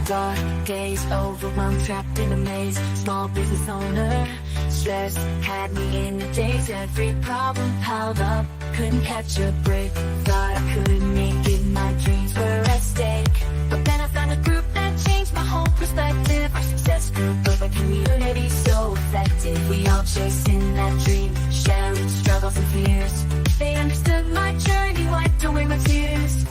Dark days, overwhelmed, trapped in a maze. Small business owner, stress had me in a daze. Every problem piled up, couldn't catch a break. Thought I couldn't make it, my dreams were at stake. But then I found a group that changed my whole perspective. Our success group of a community so effective. We all chasing that dream, sharing struggles and fears. They understood my journey, wiped away my tears.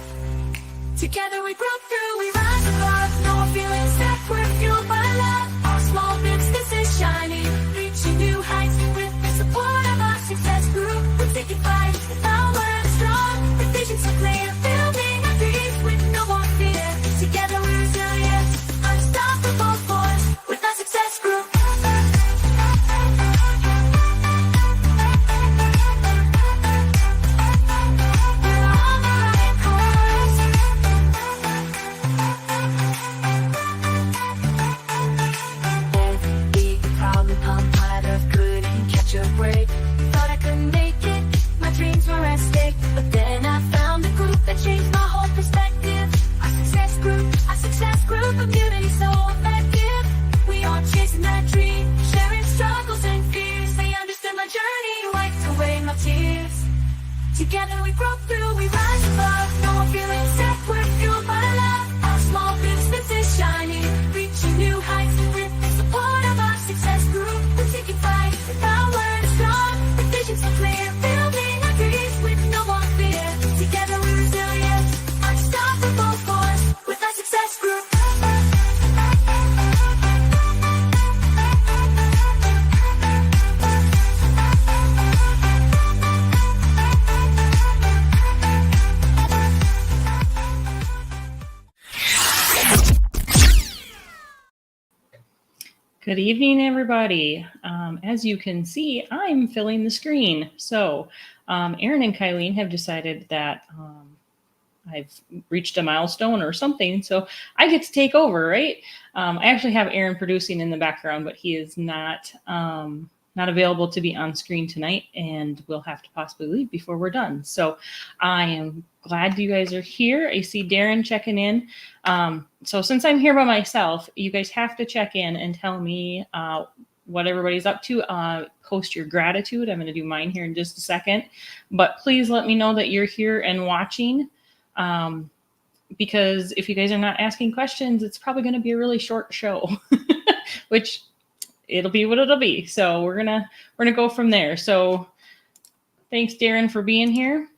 Together we broke through, we rise above. No more feeling stuck, we're fueled by love. Our small business is shining, reaching new heights. With the support of our success group, we're taking flight. The power is strong, the vision's so clear. Building our dreams with no more fear. Together we're resilient, unstoppable force. With our success group. Changed my whole perspective. Our success group, community so effective. We all chasing that dream, sharing struggles and fears. They understood my journey, wiped away my tears. Together we broke through, we rise above. No more feeling stuck, we're fueled by love. Our small business is shining, reaching new heights. With the support of our success group, we're taking flight. The power is strong, the vision's so clear. Building our dreams with no more fear. Together we're resilient, unstoppable force. With our success group. Good evening, everybody. As you can see, I'm filling the screen. So Aaron and Kylene have decided that I've reached a milestone or something, so I get to take over, right? I actually have Aaron producing in the background, but he is not available to be on screen tonight, and we'll have to possibly leave before we're done. So I am glad you guys are here. I see Darren checking in. So since I'm here by myself, you guys have to check in and tell me what everybody's up to. Post your gratitude. I'm going to do mine here in just a second, but please let me know that you're here and watching. Because if you guys are not asking questions, it's probably going to be a really short show, which it'll be what it'll be. So we're gonna go from there. So thanks, Darren, for being here.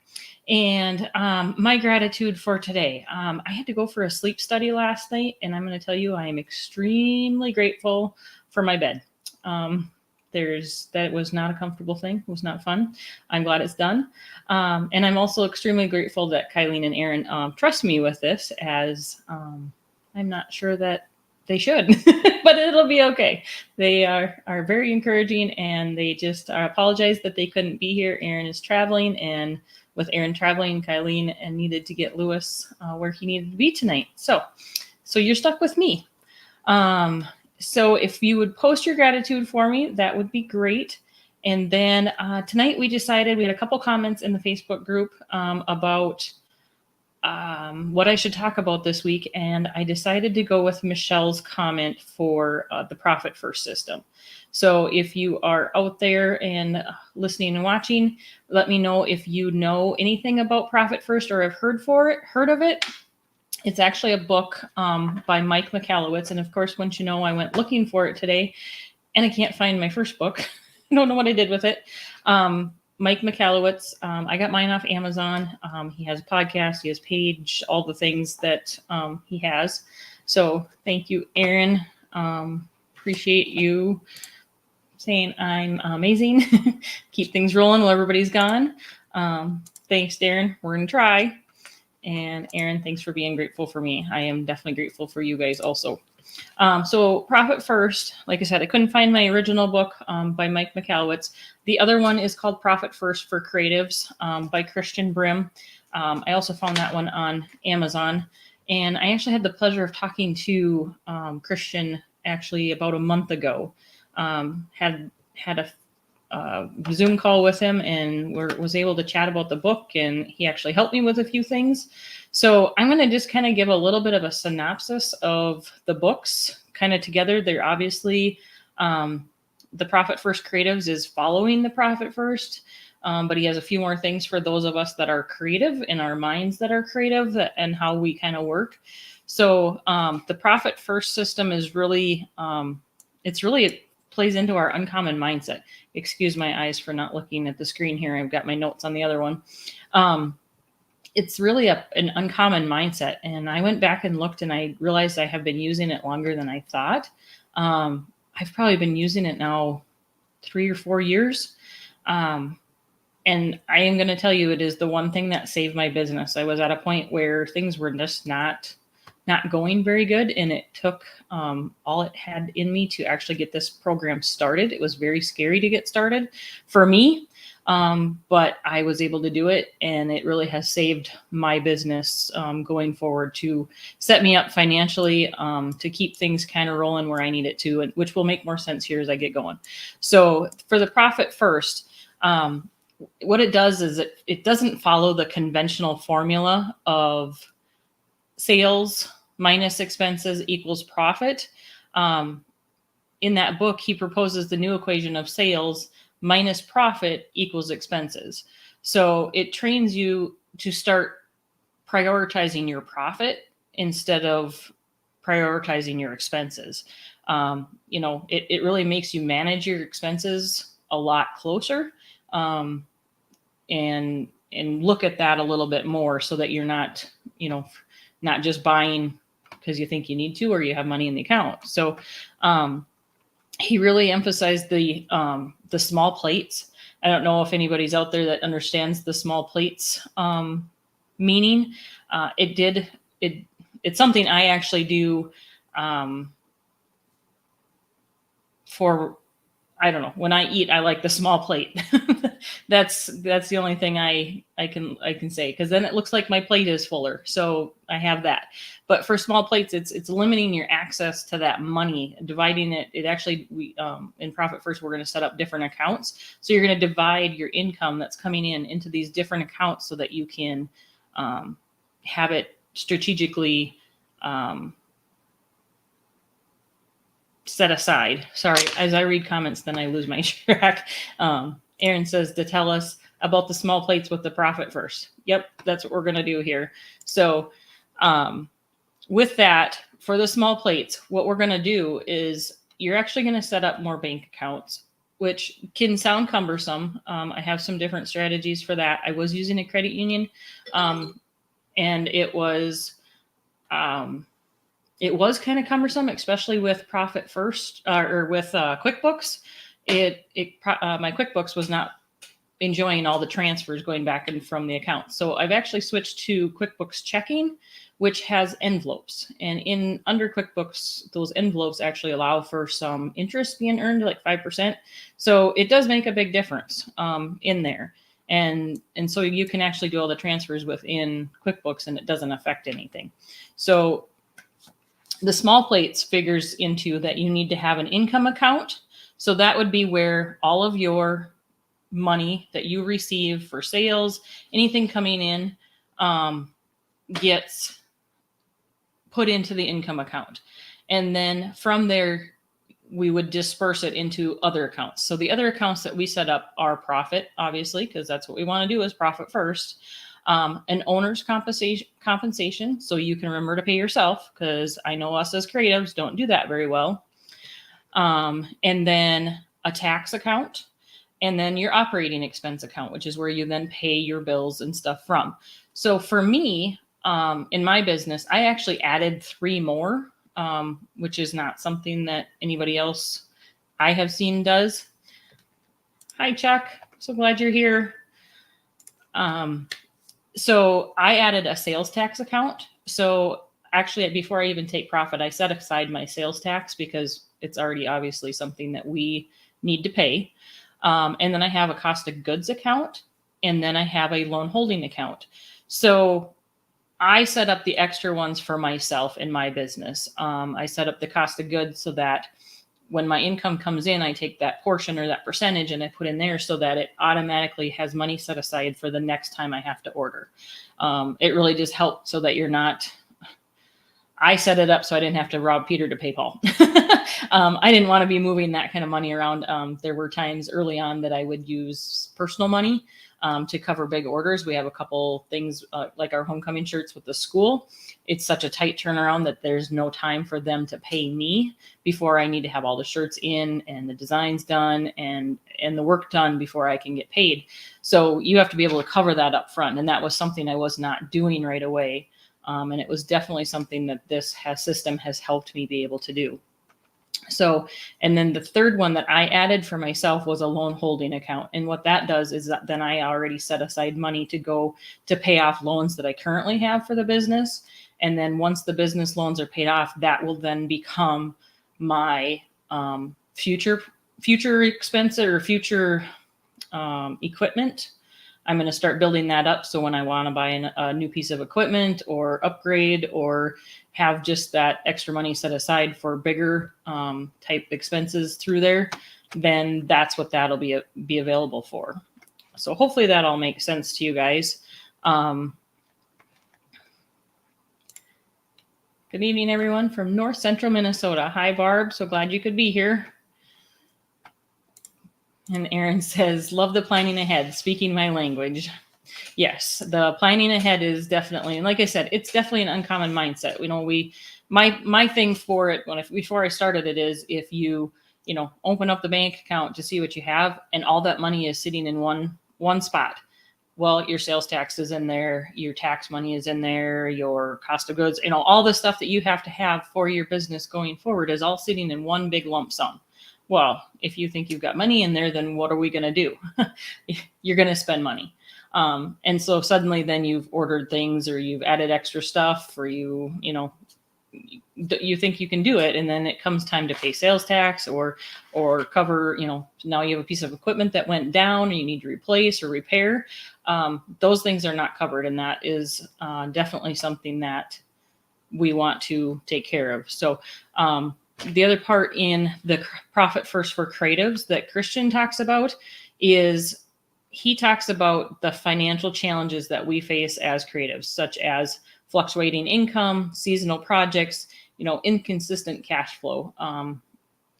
And my gratitude for today. I had to go for a sleep study last night, and I'm going to tell you I am extremely grateful for my bed. That was not a comfortable thing. It was not fun. I'm glad it's done. And I'm also extremely grateful that Kylene and Aaron trust me with this, as I'm not sure that they should, but it'll be okay. They are very encouraging, and they just apologize that they couldn't be here. Aaron is traveling, and with Aaron traveling, Kylene and needed to get Lewis where he needed to be tonight. So you're stuck with me. So if you would post your gratitude for me, that would be great. And then tonight we decided, we had a couple comments in the Facebook group about what I should talk about this week. And I decided to go with Michelle's comment for the Profit First system. So if you are out there and listening and watching, let me know if you know anything about Profit First or have heard of it. It's actually a book by Mike Michalowicz. And of course, once you know, I went looking for it today and I can't find my first book. I don't know what I did with it. Mike Michalowicz, I got mine off Amazon. He has a podcast, he has a page, all the things that he has. So thank you, Aaron. Appreciate you saying I'm amazing. Keep things rolling while everybody's gone. Thanks, Darren. We're going to try. And Aaron, thanks for being grateful for me. I am definitely grateful for you guys also. So Profit First, like I said, I couldn't find my original book by Mike Michalowicz. The other one is called Profit First for Creatives by Christian Brim. I also found that one on Amazon. And I actually had the pleasure of talking to Christian actually about a month ago. Had a Zoom call with him and was able to chat about the book, and he actually helped me with a few things. So I'm going to just kind of give a little bit of a synopsis of the books kind of together. They're obviously the Profit First Creatives is following the Profit First, but he has a few more things for those of us that are creative in our minds that are creative and how we kind of work. So the Profit First system is really, it plays into our uncommon mindset. Excuse my eyes for not looking at the screen here. I've got my notes on the other one. It's really an uncommon mindset. And I went back and looked and I realized I have been using it longer than I thought. I've probably been using it now 3 or 4 years. And I am going to tell you, it is the one thing that saved my business. I was at a point where things were just not going very good. And it took all it had in me to actually get this program started. It was very scary to get started for me. But I was able to do it, and it really has saved my business going forward to set me up financially to keep things kind of rolling where I need it to, which will make more sense here as I get going. So for the Profit First, what it does is it doesn't follow the conventional formula of sales minus expenses equals profit. In that book, he proposes the new equation of sales minus profit equals expenses. So it trains you to start prioritizing your profit instead of prioritizing your expenses. It really makes you manage your expenses a lot closer, and look at that a little bit more so that you're not just buying because you think you need to or you have money in the account. So he really emphasized the small plates. I don't know if anybody's out there that understands the small plates meaning. It's something I actually do for, I don't know, when I eat, I like the small plate. That's the only thing I can say, because then it looks like my plate is fuller. So I have that. But for small plates, it's limiting your access to that money, dividing it. It actually, we in Profit First, we're going to set up different accounts. So you're going to divide your income that's coming in into these different accounts so that you can have it strategically set aside. Sorry, as I read comments, then I lose my track. Aaron says to tell us about the small plates with the Profit First. Yep, that's what we're going to do here. So with that, for the small plates, what we're going to do is you're actually going to set up more bank accounts, which can sound cumbersome. I have some different strategies for that. I was using a credit union, and it was kind of cumbersome, especially with Profit First or with QuickBooks. My QuickBooks was not enjoying all the transfers going back and from the account. So I've actually switched to QuickBooks Checking, which has envelopes. And under QuickBooks, those envelopes actually allow for some interest being earned, like 5%. So it does make a big difference in there. And so you can actually do all the transfers within QuickBooks and it doesn't affect anything. So the small plates figures into that you need to have an income account. So that would be where all of your money that you receive for sales, anything coming in, gets put into the income account. And then from there, we would disperse it into other accounts. So the other accounts that we set up are profit, obviously, because that's what we want to do is Profit First. An owner's compensation, so you can remember to pay yourself, because I know us as creatives don't do that very well. And then a tax account, and then your operating expense account, which is where you then pay your bills and stuff from. So for me, in my business, I actually added 3 more, which is not something that anybody else I have seen does. Hi, Chuck. So glad you're here. So I added a sales tax account. So actually, before I even take profit, I set aside my sales tax because it's already obviously something that we need to pay. And then I have a cost of goods account, and then I have a loan holding account. So I set up the extra ones for myself in my business. I set up the cost of goods so that when my income comes in, I take that portion or that percentage and I put in there so that it automatically has money set aside for the next time I have to order. It really just helped so that you're not, I set it up so I didn't have to rob Peter to pay Paul. I didn't want to be moving that kind of money around. There were times early on that I would use personal money to cover big orders. We have a couple things like our homecoming shirts with the school. It's such a tight turnaround that there's no time for them to pay me before I need to have all the shirts in and the designs done and the work done before I can get paid. So you have to be able to cover that up front. And that was something I was not doing right away. And it was definitely something that this system has helped me be able to do. So, and then the third one that I added for myself was a loan holding account. And what that does is that then I already set aside money to go to pay off loans that I currently have for the business. And then once the business loans are paid off, that will then become my future expense or future equipment. I'm going to start building that up. So when I want to buy a new piece of equipment or upgrade or have just that extra money set aside for bigger type expenses through there, then that's what that'll be available for. So hopefully that all makes sense to you guys. Good evening, everyone from North Central Minnesota. Hi, Barb. So glad you could be here. And Aaron says, love the planning ahead, speaking my language. Yes, the planning ahead is definitely, and like I said, it's definitely an uncommon mindset. My thing for it before I started it is if you open up the bank account to see what you have and all that money is sitting in one spot. Well, your sales tax is in there, your tax money is in there, your cost of goods, all the stuff that you have to have for your business going forward is all sitting in one big lump sum. Well, if you think you've got money in there, then what are we going to do? You're going to spend money. And so suddenly then you've ordered things or you've added extra stuff or you think you can do it. And then it comes time to pay sales tax or cover, now you have a piece of equipment that went down or you need to replace or repair. Those things are not covered. And that is definitely something that we want to take care of. So, the other part in the Profit First for Creatives that Christian talks about is he talks about the financial challenges that we face as creatives, such as fluctuating income, seasonal projects, inconsistent cash flow.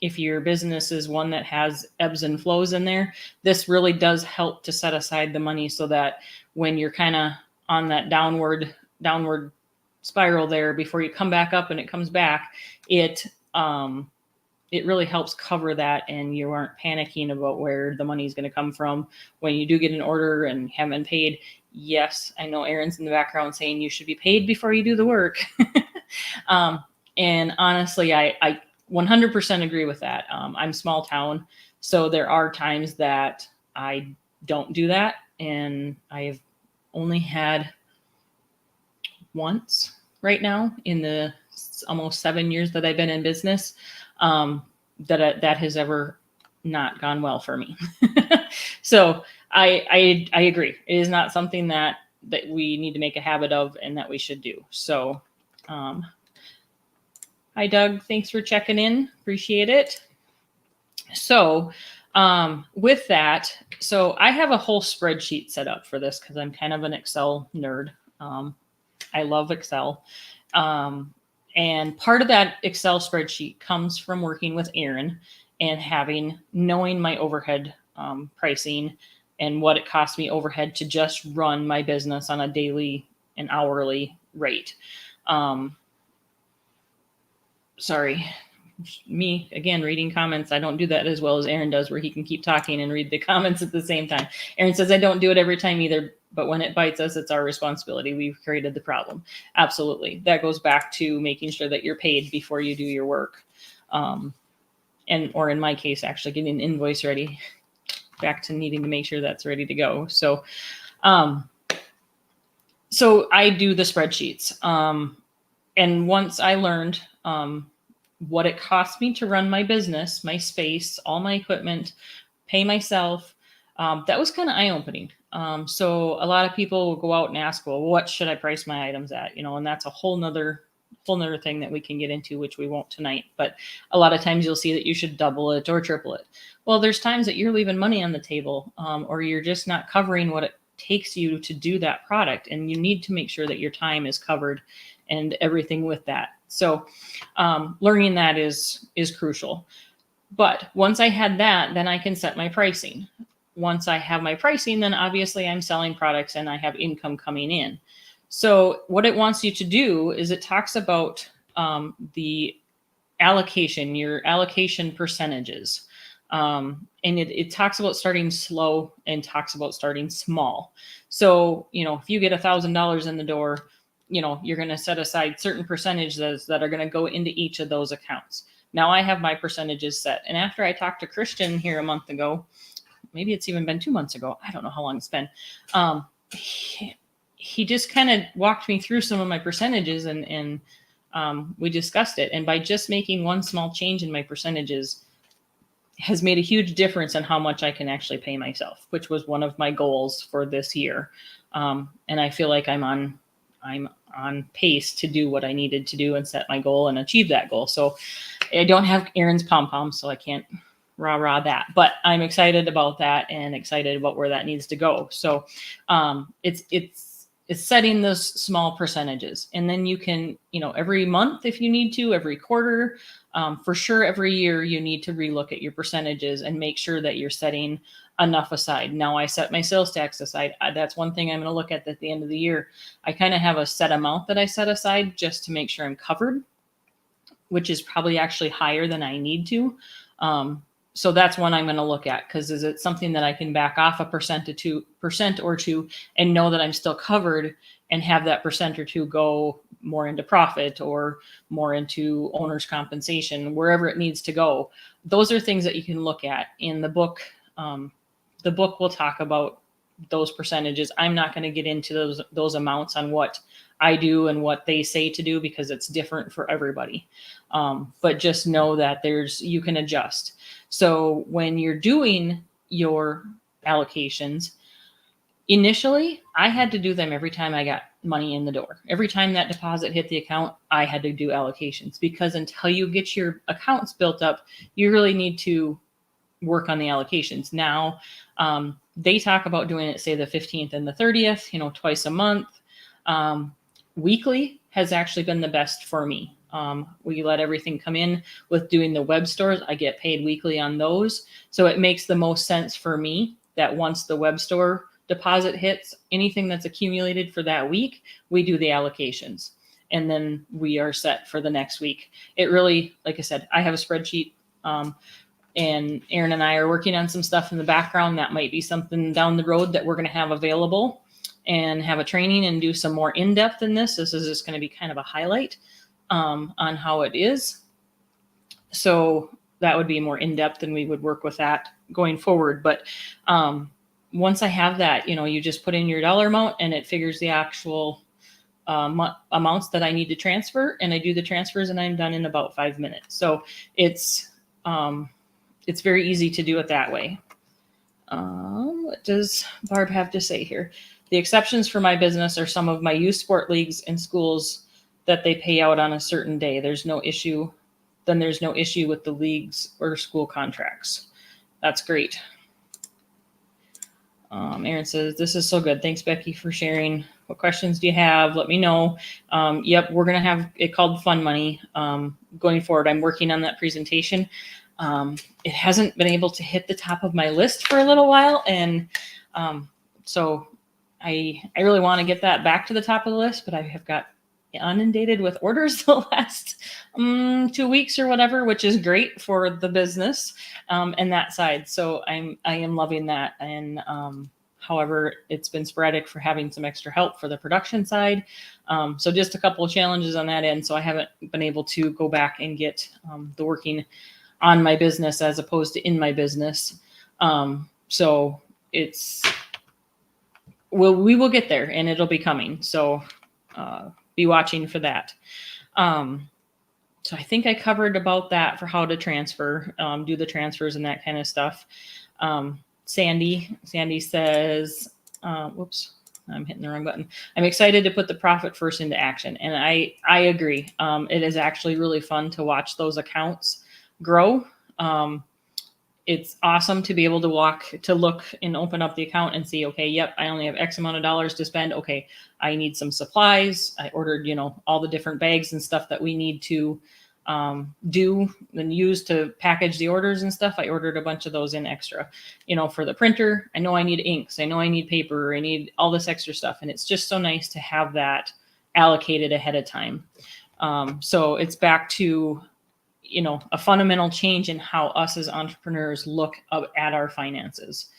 If your business is one that has ebbs and flows in there, this really does help to set aside the money so that when you're kind of on that downward spiral there, before you come back up and it comes back, it really helps cover that and you aren't panicking about where the money is going to come from when you do get an order and haven't paid. Yes, I know Aaron's in the background saying you should be paid before you do the work. And honestly, I 100% agree with that. I'm small town, so there are times that I don't do that. And I've only had once right now in the almost 7 years that I've been in business, that has ever not gone well for me. So I agree. It is not something that we need to make a habit of and that we should do. So, hi, Doug. Thanks for checking in. Appreciate it. So, with that, so I have a whole spreadsheet set up for this because I'm kind of an Excel nerd. I love Excel. And part of that Excel spreadsheet comes from working with Aaron and knowing my overhead pricing and what it costs me overhead to just run my business on a daily and hourly rate. Sorry, me again reading comments. I don't do that as well as Aaron does, where he can keep talking and read the comments at the same time. Aaron says I don't do it every time either, but when it bites us, it's our responsibility. We've created the problem. Absolutely. That goes back to making sure that you're paid before you do your work. Or in my case, actually getting an invoice ready, back to needing to make sure that's ready to go. So I do the spreadsheets. And once I learned what it cost me to run my business, my space, all my equipment, pay myself, that was kind of eye-opening. So a lot of people will go out and ask, well, what should I price my items at? And that's a whole nother whole nother thing that we can get into, which we won't tonight. But a lot of times you'll see that you should double it or triple it. Well, there's times that you're leaving money on the table, or you're just not covering what it takes you to do that product. And you need to make sure that your time is covered and everything with that. So learning that is crucial. But once I had that, then I can set my pricing. Once I have my pricing, then obviously I'm selling products and I have income coming in. So what it wants you to do is it talks about the allocation, your allocation percentages. And it talks about starting slow and talks about starting small. So, if you get $1,000 in the door, you're going to set aside certain percentages that are going to go into each of those accounts. Now I have my percentages set. And after I talked to Christian here a month ago, maybe it's even been 2 months ago, I don't know how long it's been. He just kind of walked me through some of my percentages and we discussed it. And by just making one small change in my percentages has made a huge difference in how much I can actually pay myself, which was one of my goals for this year. And I feel like I'm on pace to do what I needed to do and set my goal and achieve that goal. So I don't have Aaron's pom-pom, so I can't rah that, but I'm excited about that and excited about where that needs to go. So it's setting those small percentages, and then you can, every month if you need to, every quarter, for sure, every year you need to relook at your percentages and make sure that you're setting enough aside. Now I set my sales tax aside. That's one thing I'm going to look at the end of the year. I kind of have a set amount that I set aside just to make sure I'm covered, which is probably actually higher than I need to. So that's one I'm going to look at, because is it something that I can back off a percent or two and know that I'm still covered and have that percent or two go more into profit or more into owner's compensation, wherever it needs to go. Those are things that you can look at in the book. The book will talk about those percentages. I'm not going to get into those amounts on what I do and what they say to do, because it's different for everybody. But just know that you can adjust. So when you're doing your allocations, initially I had to do them every time I got money in the door. Every time that deposit hit the account, I had to do allocations, because until you get your accounts built up, you really need to work on the allocations. Now, they talk about doing it, say the 15th and the 30th, twice a month. Weekly has actually been the best for me. We let everything come in with doing the web stores. I get paid weekly on those. So it makes the most sense for me that once the web store deposit hits, anything that's accumulated for that week, we do the allocations, and then we are set for the next week. It really, like I said, I have a spreadsheet, and Aaron and I are working on some stuff in the background. That might be something down the road that we're going to have available and have a training and do some more in-depth in this. This is just going to be kind of a highlight on how it is. So that would be more in-depth, and we would work with that going forward. But once I have that, you just put in your dollar amount and it figures the actual amounts that I need to transfer, and I do the transfers and I'm done in about 5 minutes. So it's very easy to do it that way. What does Barb have to say here? The exceptions for my business are some of my youth sport leagues and schools that they pay out on a certain day. There's no issue. Then there's no issue with the leagues or school contracts. That's great. Aaron says, this is so good. Thanks, Becky, for sharing. What questions do you have? Let me know. Yep, we're going to have it called Fun Money going forward. I'm working on that presentation. It hasn't been able to hit the top of my list for a little while. And so I really want to get that back to the top of the list, but I have got inundated with orders the last 2 weeks or whatever, which is great for the business and that side. So I am loving that. And however, it's been sporadic for having some extra help for the production side. So just a couple of challenges on that end. So I haven't been able to go back and get the working on my business as opposed to in my business. So we will get there, and it'll be coming. So be watching for that. So I think I covered about that for how to transfer, do the transfers and that kind of stuff. Sandy says, whoops, I'm hitting the wrong button. I'm excited to put the profit first into action. And I agree. It is actually really fun to watch those accounts grow. It's awesome to be able to look and open up the account and see, okay, yep, I only have X amount of dollars to spend. Okay, I need some supplies. I ordered, all the different bags and stuff that we need to do and use to package the orders and stuff. I ordered a bunch of those in extra, for the printer. I know I need inks. I know I need paper. I need all this extra stuff. And it's just so nice to have that allocated ahead of time. So it's back to, a fundamental change in how us as entrepreneurs look at our finances.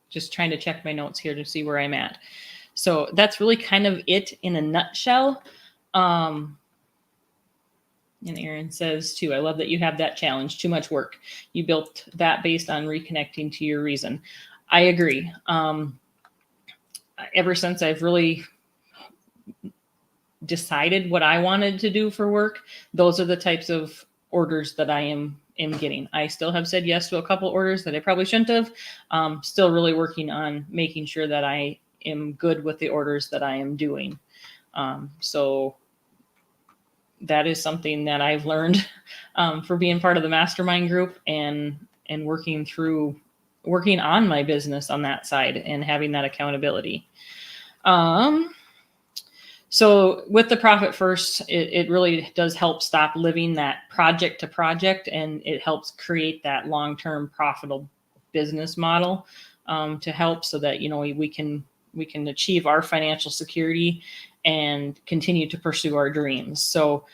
Just trying to check my notes here to see where I'm at. So that's really kind of it in a nutshell. And Aaron says too, I love that you have that challenge. Too much work. You built that based on reconnecting to your reason. I agree. Ever since I've really decided what I wanted to do for work, those are the types of orders that I am getting. I still have said yes to a couple orders that I probably shouldn't have. Still really working on making sure that I am good with the orders that I am doing. So that is something that I've learned for being part of the mastermind group and working on my business on that side and having that accountability. So with the profit first, it really does help stop living that project to project, and it helps create that long-term profitable business model to help so that, we can achieve our financial security and continue to pursue our dreams. So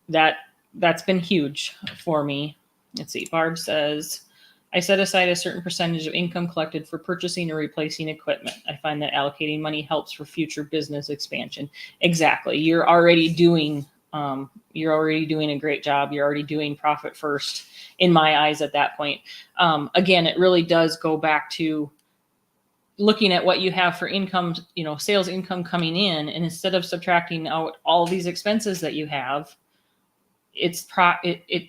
that's been huge for me. Let's see. Barb says, I set aside a certain percentage of income collected for purchasing or replacing equipment. I find that allocating money helps for future business expansion. Exactly. You're already doing a great job. You're already doing profit first in my eyes at that point. Again, it really does go back to looking at what you have for income, sales income coming in, and instead of subtracting out all these expenses that you have, it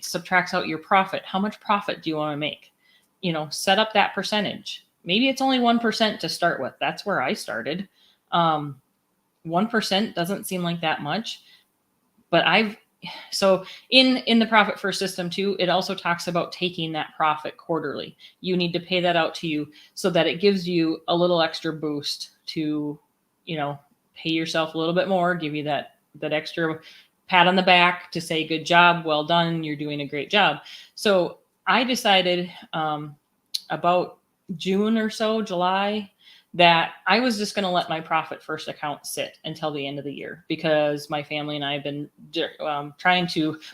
subtracts out your profit. How much profit do you want to make? Set up that percentage. Maybe it's only 1% to start with. That's where I started. 1% doesn't seem like that much, but so in the profit first system too, it also talks about taking that profit quarterly. You need to pay that out to you so that it gives you a little extra boost to, pay yourself a little bit more, give you that extra pat on the back to say, good job, well done, you're doing a great job. So I decided about June or so, July, that I was just going to let my profit first account sit until the end of the year, because my family and I have been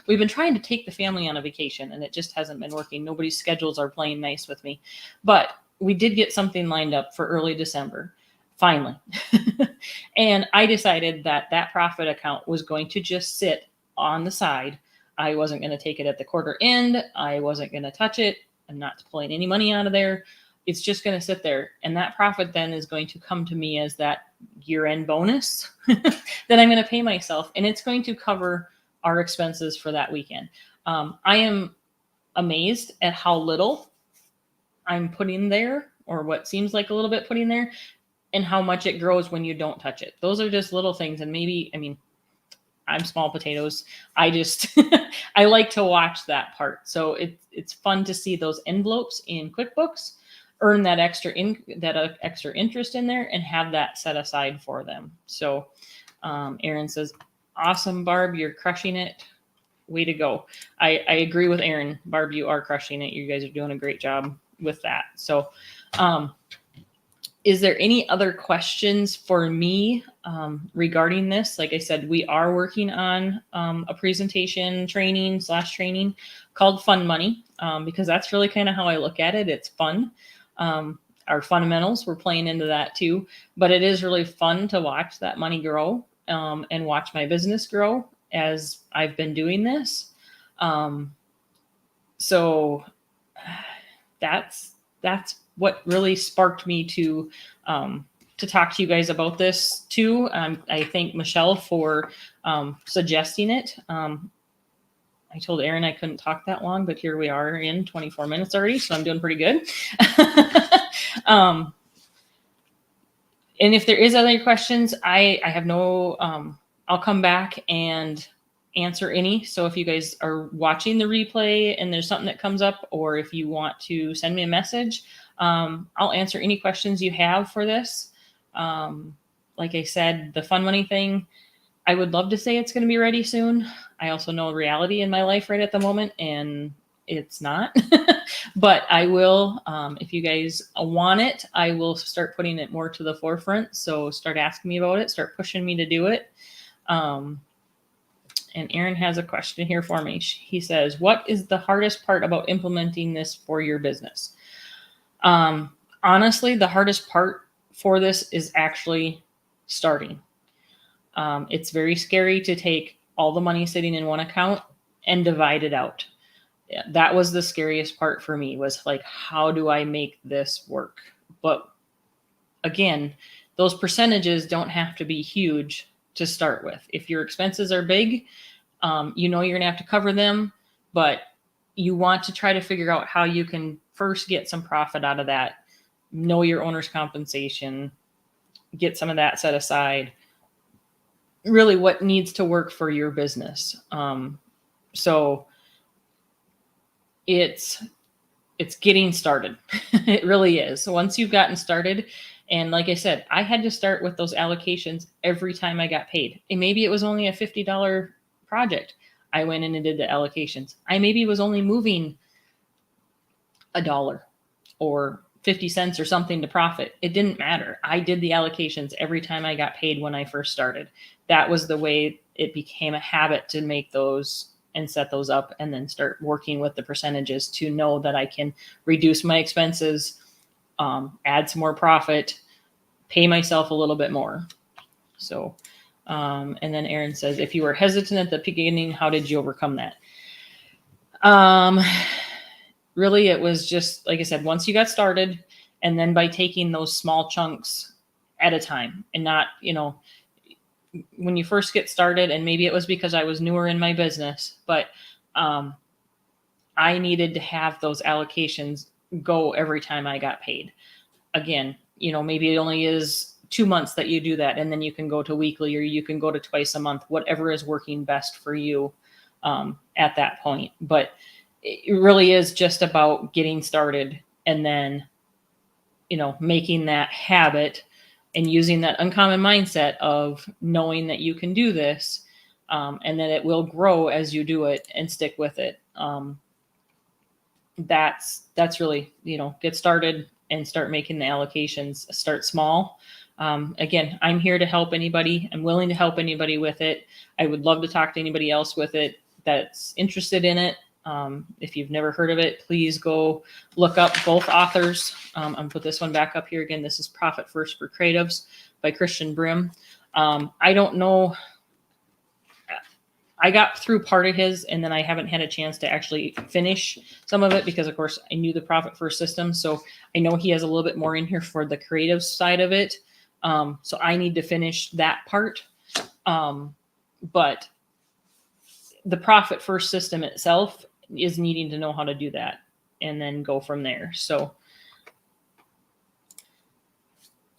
we've been trying to take the family on a vacation, and it just hasn't been working. Nobody's schedules are playing nice with me, but we did get something lined up for early December, finally. And I decided that profit account was going to just sit on the side. I wasn't going to take it at the quarter end. I wasn't going to touch it. I'm not pulling any money out of there. It's just going to sit there. And that profit then is going to come to me as that year-end bonus that I'm going to pay myself. And it's going to cover our expenses for that weekend. I am amazed at how little I'm putting there, or what seems like a little bit putting there, and how much it grows when you don't touch it. Those are just little things. And I'm small potatoes. I like to watch that part. So it's fun to see those envelopes in QuickBooks earn that extra interest in there and have that set aside for them. So Aaron says, awesome, Barb, you're crushing it. Way to go. I agree with Aaron. Barb, you are crushing it. You guys are doing a great job with that. So is there any other questions for me regarding this? Like I said, we are working on a presentation training called Fun Money, because that's really kind of how I look at it. It's fun. Our fundamentals, we're playing into that too, but it is really fun to watch that money grow and watch my business grow as I've been doing this. So that's what really sparked me to talk to you guys about this too. I thank Michelle for suggesting it. I told Aaron I couldn't talk that long, but here we are in 24 minutes already, so I'm doing pretty good. And if there is other questions, I have no, I'll come back and answer any. So if you guys are watching the replay and there's something that comes up, or if you want to send me a message, I'll answer any questions you have for this. Like I said, the fun money thing, I would love to say it's going to be ready soon. I also know reality in my life right at the moment, and it's not. But I will, if you guys want it, I will start putting it more to the forefront. So start asking me about it, start pushing me to do it. And Aaron has a question here for me. He says, what is the hardest part about implementing this for your business? Honestly, the hardest part for this is actually starting. It's very scary to take all the money sitting in one account and divide it out. Yeah, that was the scariest part for me, was like, how do I make this work? But again, those percentages don't have to be huge to start with. If your expenses are big, you know you're gonna have to cover them, but you want to try to figure out how you can first get some profit out of that, know your owner's compensation, get some of that set aside, really what needs to work for your business. So it's getting started. It really is. So once you've gotten started, and like I said, I had to start with those allocations every time I got paid. And maybe it was only a $50 project. I went in and did the allocations. I maybe was only moving $1 or 50 cents or something to profit. It didn't matter. I did the allocations every time I got paid when I first started. That was the way it became a habit to make those and set those up, and then start working with the percentages to know that I can reduce my expenses, add some more profit, pay myself a little bit more. So, and then Aaron says, if you were hesitant at the beginning, how did you overcome that? Really, it was just, like I said, once you got started, and then by taking those small chunks at a time, and not, when you first get started, and maybe it was because I was newer in my business, but I needed to have those allocations go every time I got paid. Again, maybe it only is 2 months that you do that, and then you can go to weekly, or you can go to twice a month, whatever is working best for you at that point. But it really is just about getting started, and then, making that habit and using that uncommon mindset of knowing that you can do this, and that it will grow as you do it and stick with it. That's really, get started and start making the allocations. Start small. Again, I'm here to help anybody. I'm willing to help anybody with it. I would love to talk to anybody else with it that's interested in it. If you've never heard of it, please go look up both authors. I'm gonna put this one back up here again. This is Profit First for Creatives by Christian Brim. I don't know. I got through part of his, and then I haven't had a chance to actually finish some of it because, of course, I knew the Profit First system. So I know he has a little bit more in here for the creative side of it. So I need to finish that part. But the Profit First system itself is needing to know how to do that and then go from there. So,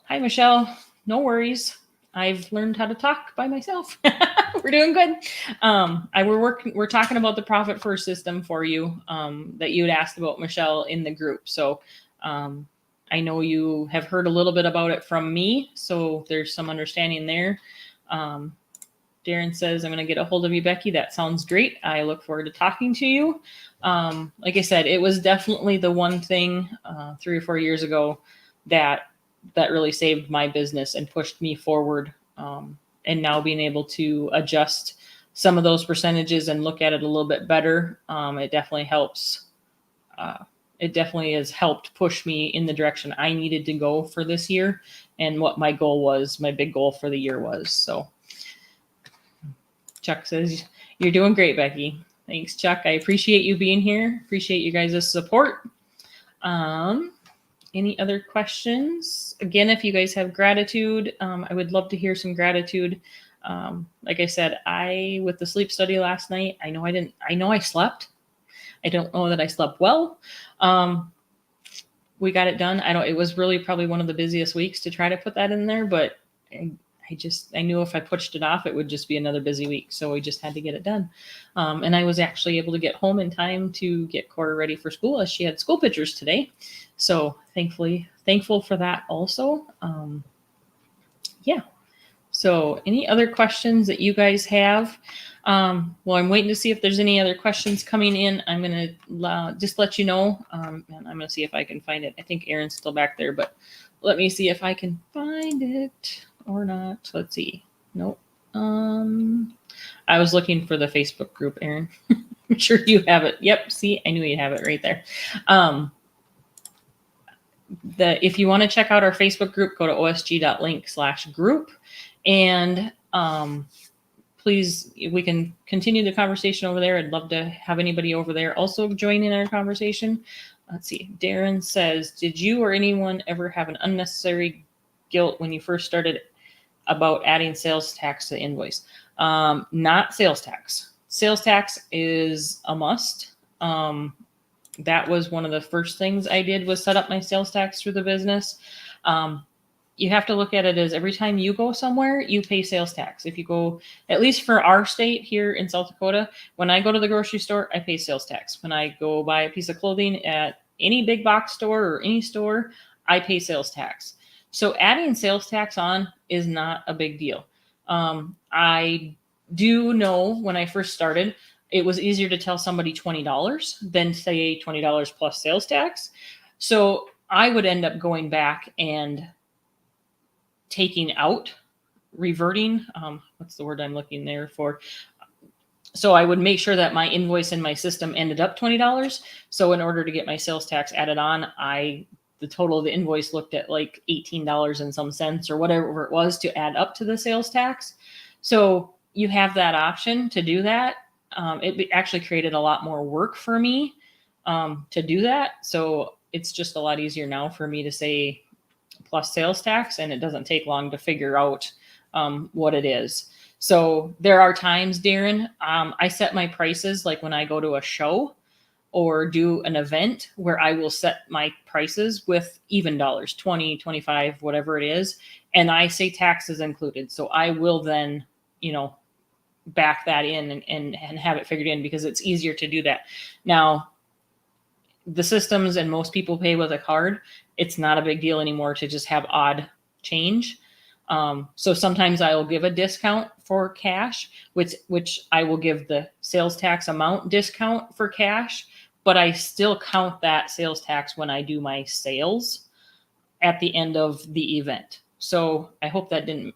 hi, Michelle. No worries. I've learned how to talk by myself. We're doing good. We're talking about the Profit First system for you that you had asked about, Michelle, in the group. So I know you have heard a little bit about it from me, so there's some understanding there. Darren says, I'm going to get a hold of you, Becky. That sounds great. I look forward to talking to you. Like I said, it was definitely the one thing 3 or 4 years ago that really saved my business and pushed me forward. And now being able to adjust some of those percentages and look at it a little bit better, it definitely helps. It definitely has helped push me in the direction I needed to go for this year and what my goal was, my big goal for the year was. So Chuck says, you're doing great, Becky. Thanks, Chuck. I appreciate you being here. Appreciate you guys' support. Any other questions? Again, if you guys have gratitude, I would love to hear some gratitude. Like I said, with the sleep study last night, I know I slept. I don't know that I slept well. We got it done. It was really probably one of the busiest weeks to try to put that in there, but I knew if I pushed it off, it would just be another busy week. So we just had to get it done. And I was actually able to get home in time to get Cora ready for school, as she had school pictures today. So thankful for that also. Yeah. So any other questions that you guys have? Well, I'm waiting to see if there's any other questions coming in. I'm going to just let you know. And I'm going to see if I can find it. I think Aaron's still back there, but let me see if I can find it or not. Let's see. Nope. I was looking for the Facebook group, Aaron. I'm sure you have it. Yep. See, I knew you'd have it right there. If you want to check out our Facebook group, go to osg.link/group. And please, we can continue the conversation over there. I'd love to have anybody over there also join in our conversation. Let's see. Darren says, did you or anyone ever have an unnecessary guilt when you first started about adding sales tax to the invoice? Not sales tax. Sales tax is a must. That was one of the first things I did, was set up my sales tax through the business. You have to look at it as every time you go somewhere, you pay sales tax. If you go, at least for our state here in South Dakota, when I go to the grocery store, I pay sales tax. When I go buy a piece of clothing at any big box store or any store, I pay sales tax. So adding sales tax on is not a big deal. I do know when I first started, it was easier to tell somebody $20 than say $20 plus sales tax. So I would end up going back and reverting, what's the word I'm looking there for? So I would make sure that my invoice in my system ended up $20. So in order to get my sales tax added on, the total of the invoice looked at like $18 and some cents or whatever it was to add up to the sales tax. So you have that option to do that. It actually created a lot more work for me to do that. So it's just a lot easier now for me to say plus sales tax, and it doesn't take long to figure out what it is. So there are times, Darren, I set my prices like when I go to a show or do an event where I will set my prices with even dollars, 20, 25, whatever it is. And I say taxes included. So I will then, back that in and have it figured in, because it's easier to do that. Now, the systems and most people pay with a card. It's not a big deal anymore to just have odd change. So sometimes I will give a discount for cash, which I will give the sales tax amount discount for cash, but I still count that sales tax when I do my sales at the end of the event. So I hope that didn't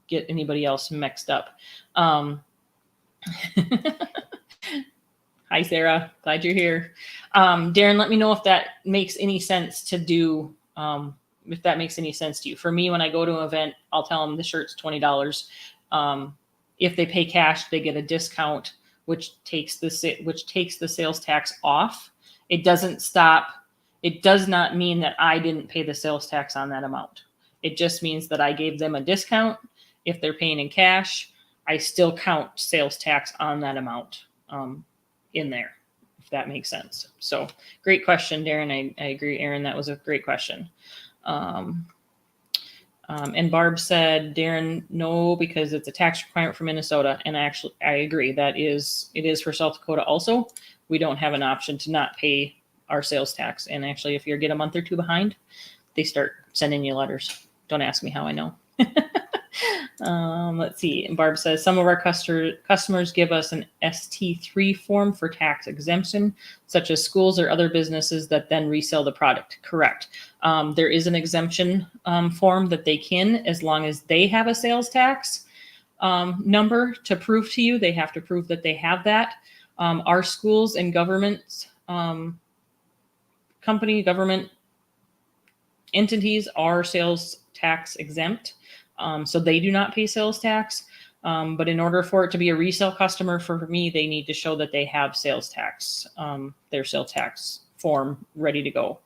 get anybody else mixed up. Hi, Sarah. Glad you're here. Darren, let me know if that makes any sense to do, if that makes any sense to you. For me, when I go to an event, I'll tell them the shirt's $20. If they pay cash, they get a discount, which takes the sales tax off. It doesn't stop. It does not mean that I didn't pay the sales tax on that amount. It just means that I gave them a discount. If they're paying in cash, I still count sales tax on that amount in there, if that makes sense. So great question, Darren. I agree, Aaron, that was a great question. And Barb said, Darren, no, because it's a tax requirement for Minnesota. And actually, I agree, it is for South Dakota also. We don't have an option to not pay our sales tax. And actually, if you get a month or two behind, they start sending you letters. Don't ask me how I know. Let's see. And Barb says, some of our customers give us an ST3 form for tax exemption, such as schools or other businesses that then resell the product. Correct. There is an exemption form that they can, as long as they have a sales tax number to prove to you. They have to prove that they have that. Our schools and government entities are sales tax exempt. So they do not pay sales tax. But in order for it to be a resale customer for me, they need to show that they have sales tax, their sales tax form ready to go.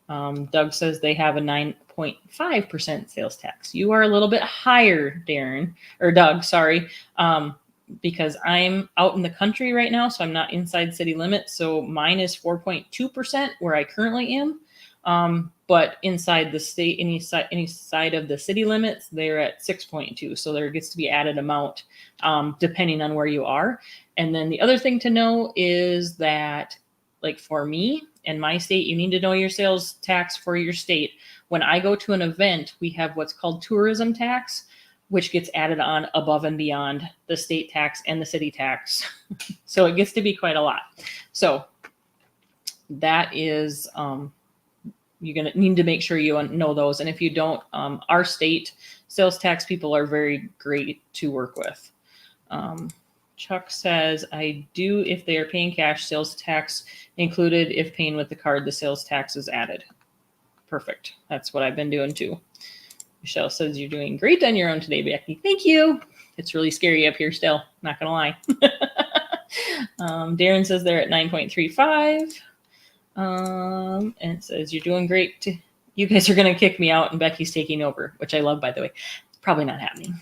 Doug says they have a 9.5% sales tax. You are a little bit higher, Darren, or Doug, sorry, because I'm out in the country right now, so I'm not inside city limits. So mine is 4.2% where I currently am. But inside the state, any side of the city limits, they're at 6.2. So there gets to be added amount depending on where you are. And then the other thing to know is that, like for me and my state, you need to know your sales tax for your state. When I go to an event, we have what's called tourism tax, which gets added on above and beyond the state tax and the city tax. So it gets to be quite a lot. So that is, you're going to need to make sure you know those. And if you don't, our state sales tax people are very great to work with. Chuck says, I do if they are paying cash, sales tax included. If paying with the card, the sales tax is added. Perfect. That's what I've been doing too. Michelle says, you're doing great on your own today, Becky. Thank you. It's really scary up here still. Not going to lie. Darren says they're at 9.35. And it says, you're doing great. You guys are going to kick me out and Becky's taking over, which I love, by the way. Probably not happening.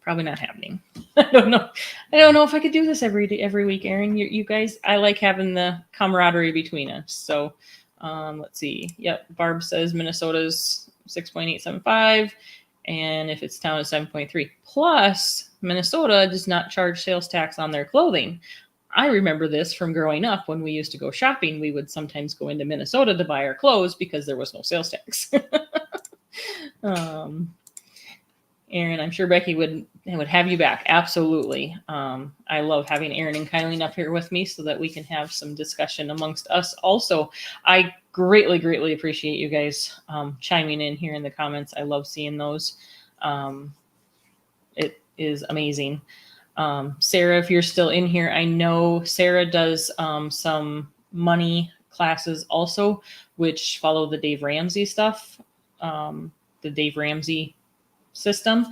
Probably not happening. I don't know. I don't know if I could do this every week, Aaron. You guys, I like having the camaraderie between us. So let's see. Yep. Barb says Minnesota's 6.875. And if it's town, it's 7.3. Plus, Minnesota does not charge sales tax on their clothing. I remember this from growing up when we used to go shopping. We would sometimes go into Minnesota to buy our clothes because there was no sales tax. Aaron, I'm sure Becky would have you back. Absolutely. I love having Aaron and Kylie up here with me so that we can have some discussion amongst us. Also, I greatly, greatly appreciate you guys chiming in here in the comments. I love seeing those. It is amazing. Sarah, if you're still in here, I know Sarah does some money classes also, which follow the Dave Ramsey stuff, the Dave Ramsey system,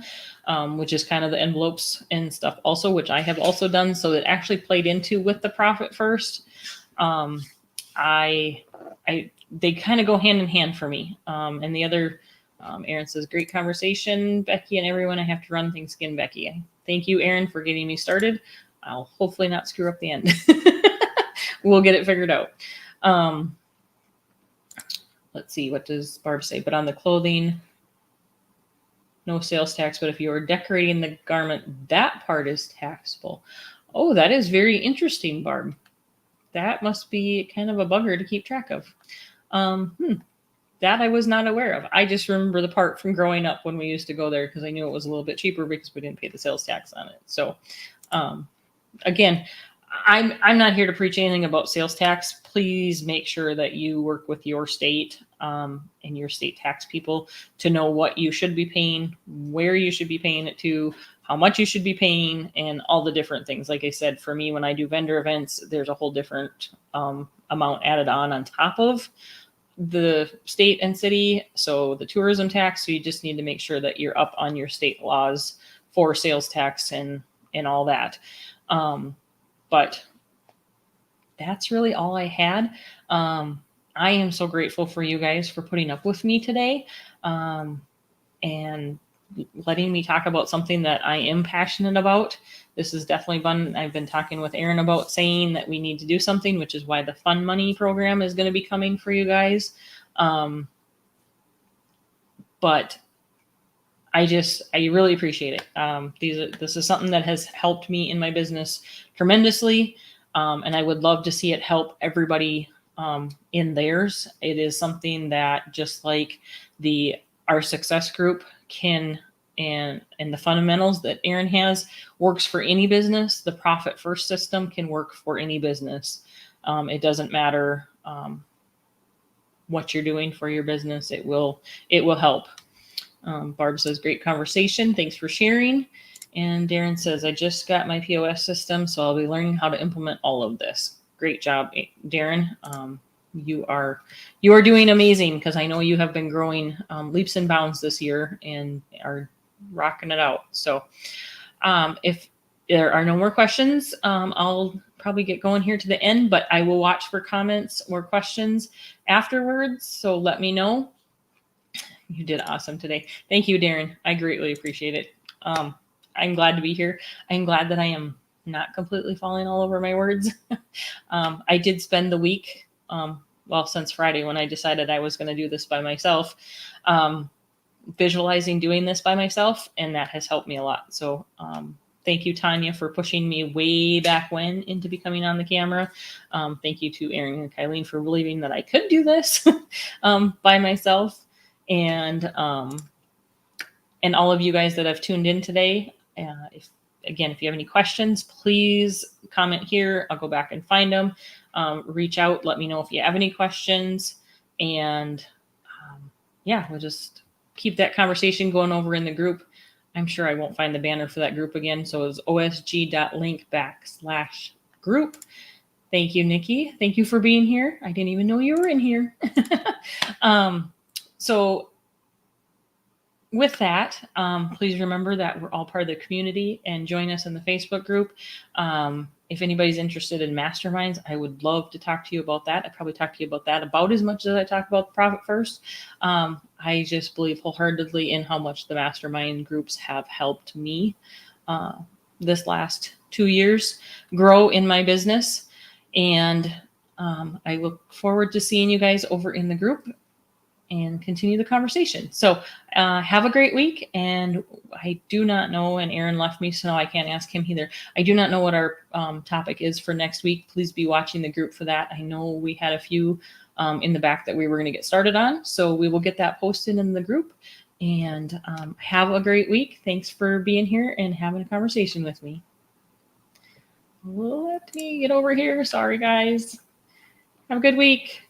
which is kind of the envelopes and stuff also, which I have also done. So it actually played into with the profit first. They kind of go hand in hand for me. And the other, Aaron says, great conversation, Becky and everyone. I have to run things again, Becky. Thank you, Aaron, for getting me started. I'll hopefully not screw up the end. We'll get it figured out. Let's see, what does Barb say? But on the clothing, no sales tax, but if you are decorating the garment, that part is taxable. Oh, that is very interesting, Barb. That must be kind of a bugger to keep track of. That I was not aware of. I just remember the part from growing up when we used to go there because I knew it was a little bit cheaper because we didn't pay the sales tax on it. So again, I'm not here to preach anything about sales tax. Please make sure that you work with your state and your state tax people to know what you should be paying, where you should be paying it to, how much you should be paying, and all the different things. Like I said, for me, when I do vendor events, there's a whole different amount added on top of the state and city. So the tourism tax, so you just need to make sure that you're up on your state laws for sales tax and all that. But that's really all I had. I am so grateful for you guys for putting up with me today and letting me talk about something that I am passionate about. This is definitely fun. I've been talking with Aaron about saying that we need to do something, which is why the Fun Money program is going to be coming for you guys. But I really appreciate it. This is something that has helped me in my business tremendously. And I would love to see it help everybody in theirs. It is something that just like our success group can, and the fundamentals that Aaron has works for any business. The profit first system can work for any business. It doesn't matter what you're doing for your business. It will help. Barb says, great conversation. Thanks for sharing. And Darren says, I just got my POS system, so I'll be learning how to implement all of this. Great job, Darren. You are doing amazing because I know you have been growing leaps and bounds this year and are rocking it out. So if there are no more questions, I'll probably get going here to the end, but I will watch for comments or questions afterwards. So let me know. You did awesome today. Thank you, Darren. I greatly appreciate it. I'm glad to be here. I'm glad that I am not completely falling all over my words. I did spend the week, well, since Friday when I decided I was going to do this by myself, visualizing doing this by myself, and that has helped me a lot. So thank you, Tanya, for pushing me way back when into becoming on the camera. Thank you to Erin and Kylene for believing that I could do this by myself. And all of you guys that have tuned in today, if you have any questions, please comment here. I'll go back and find them. Reach out. Let me know if you have any questions. And we'll just keep that conversation going over in the group. I'm sure I won't find the banner for that group again. So it's osg.link/group. Thank you, Nikki. Thank you for being here. I didn't even know you were in here. So with that, please remember that we're all part of the community and join us in the Facebook group. If anybody's interested in masterminds, I would love to talk to you about that. I probably talk to you about that about as much as I talk about the Profit First. I just believe wholeheartedly in how much the mastermind groups have helped me this last 2 years grow in my business. And I look forward to seeing you guys over in the group and continue the conversation. So have a great week. And I do not know, and Aaron left me, so I can't ask him either. I do not know what our topic is for next week. Please be watching the group for that. I know we had a few in the back that we were going to get started on. So we will get that posted in the group. And have a great week. Thanks for being here and having a conversation with me. Let me get over here. Sorry, guys. Have a good week.